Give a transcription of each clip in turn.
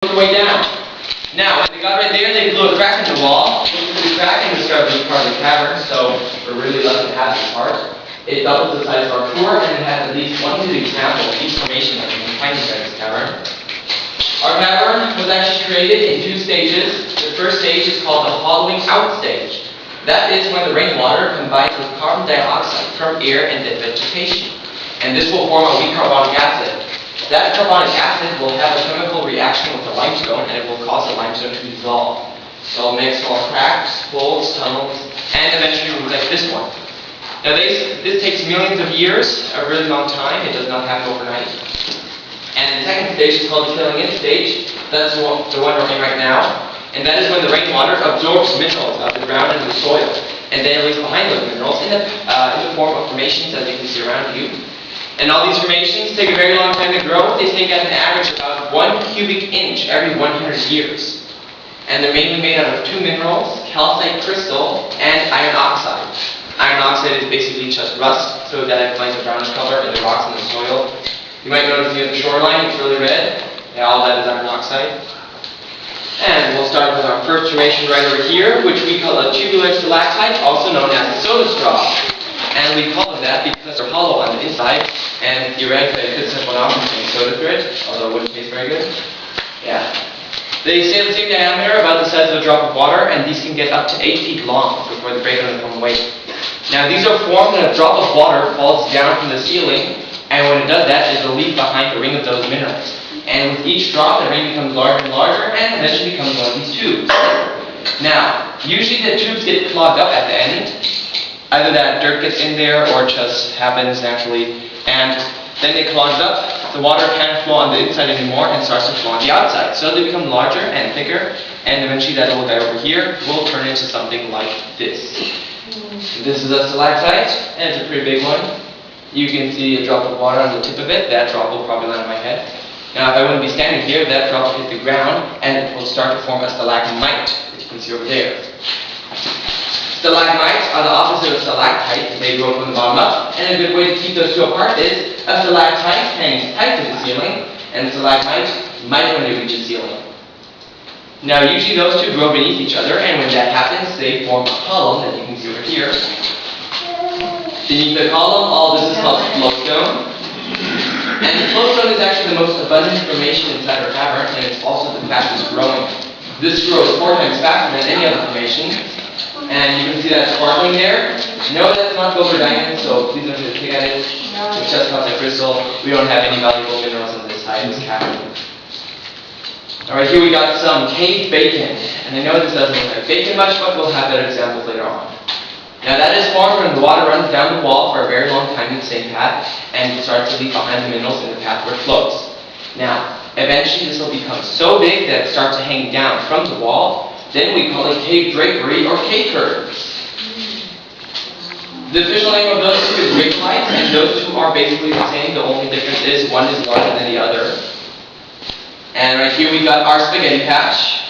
the way down. Now, when they got right there, they blew a crack in the wall. The crack and discovered this part of the cavern, so we're really lucky to have this part. It doubles the size of our tour, and it has at least one good example of each formation that we can find inside this cavern. Our cavern was actually created in two stages. The first stage is called the hollowing out stage. That is when the rainwater combines with carbon dioxide from air and dead vegetation. And this will form a weak carbonic acid. That carbonic acid will have a chemical reaction with the limestone, and it will cause the limestone to dissolve. So it'll make small cracks, holes, tunnels, and eventually rooms like this one. Now this takes millions of years, a really long time. It does not happen overnight. And the second stage is called the filling in stage. That's the one we're in right now. And that is when the rainwater absorbs minerals out of the ground and the soil. And then it leaves behind those minerals in the form of formations that you can see around you. And all these formations take a very long time to grow. They take at an average about 1 cubic inch every 100 years. And they're mainly made out of two minerals, calcite crystal and iron oxide. Iron oxide is basically just rust, so that explains the brownish color in the rocks and the soil. You might notice near the shoreline, it's really red. Yeah, all that is iron oxide. And we'll start with our first formation right over here, which we call a tubular stalactite, also known as a soda straw. And we call it that because they're hollow on the inside, and theoretically it could simple out containing soda thread, although it wouldn't taste very good. Yeah. They stay the same diameter, about the size of a drop of water, and these can get up to 8 feet long before they break under their own weight. Now these are formed when a drop of water falls down from the ceiling, and when it does that, it'll leave behind a ring of those minerals. And with each drop, the ring becomes larger and larger, and eventually becomes one of these tubes. Now, usually the tubes get clogged up at the end. Either that dirt gets in there, or it just happens naturally, and then they clog up. The water can't flow on the inside anymore and starts to flow on the outside. So they become larger and thicker, and eventually that little guy over here will turn into something like this. This is a stalactite, and it's a pretty big one. You can see a drop of water on the tip of it. That drop will probably land on my head. Now, if I wouldn't be standing here, that drop will hit the ground, and it will start to form a stalagmite, which you can see over there. Stalagmites are the opposite of stalactites. They grow from the bottom up, and a good way to keep those two apart is a stalactite hangs tight to the ceiling, and a stalagmite might when they reach the ceiling. Now, usually those two grow beneath each other, and when that happens, they form a column that you can see over here. Beneath the column, all this is called flowstone. And the flowstone is actually the most abundant formation inside our cavern, and it's also the fastest growing. This grows 4 times faster than any other formation. And you can see that sparkling there. No, that's not gold or diamond, so please don't take a look at it. It's just calcite crystal. We don't have any valuable minerals on this side of this cavern. Alright, here we got some cave bacon. And I know this doesn't look like bacon much, but we'll have better examples later on. Now that is formed when the water runs down the wall for a very long time in the same path, and it starts to leave behind the minerals in the path where it flows. Now, eventually this will become so big that it starts to hang down from the wall. Then we call it cave drapery or cave curtains. The official name of those two is rhyolites, and those two are basically the same. The only difference is one is larger than the other. And right here we got our spaghetti patch.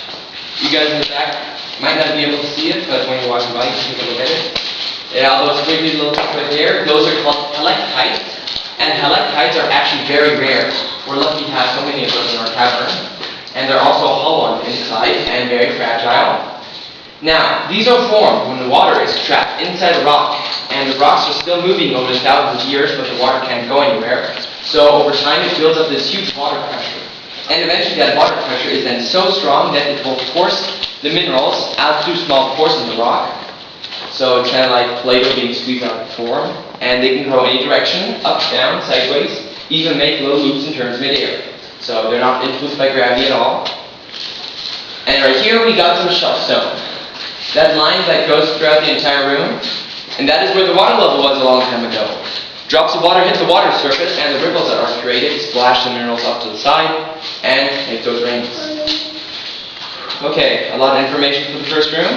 You guys in the back might not be able to see it, but when you're walking by, you can take a look at it. Yeah, all those pretty little things right there, those are called helictites. And helictites are actually very rare. We're lucky to have so many of those in our cavern. And they're also hollow on the inside and very fragile. Now, these are formed when the water is trapped inside a rock, and the rocks are still moving over the thousands of years, but the water can't go anywhere. So over time it builds up this huge water pressure. And eventually that water pressure is then so strong that it will force the minerals out through small pores in the rock. So it's kind of like Play-Doh being squeezed out of form, and they can go any direction, up, down, sideways, even make little loops and turns mid-air. So they're not influenced by gravity at all. And right here we got some shelfstone. That line that goes throughout the entire room, and that is where the water level was a long time ago. Drops of water hit the water surface, and the ripples that are created splash the minerals off to the side and make those rings. Okay, a lot of information for the first room.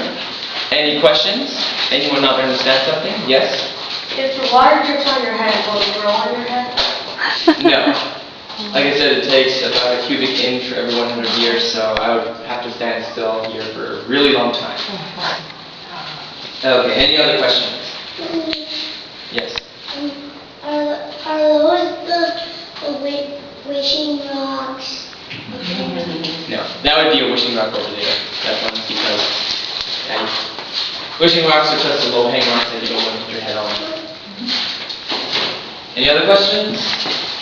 Any questions? Anyone not understand something? Yes? If the water drips on your head, will it grow on your head? No. Like I said, it takes about a cubic inch for every 100 years, so I would have to stand still here for a really long time. Okay, any other questions? Yes? Are those the wishing rocks? No. That would be a wishing rock over there, that one, because wishing rocks are just the low hanging rocks that you don't want to put your head on. Any other questions?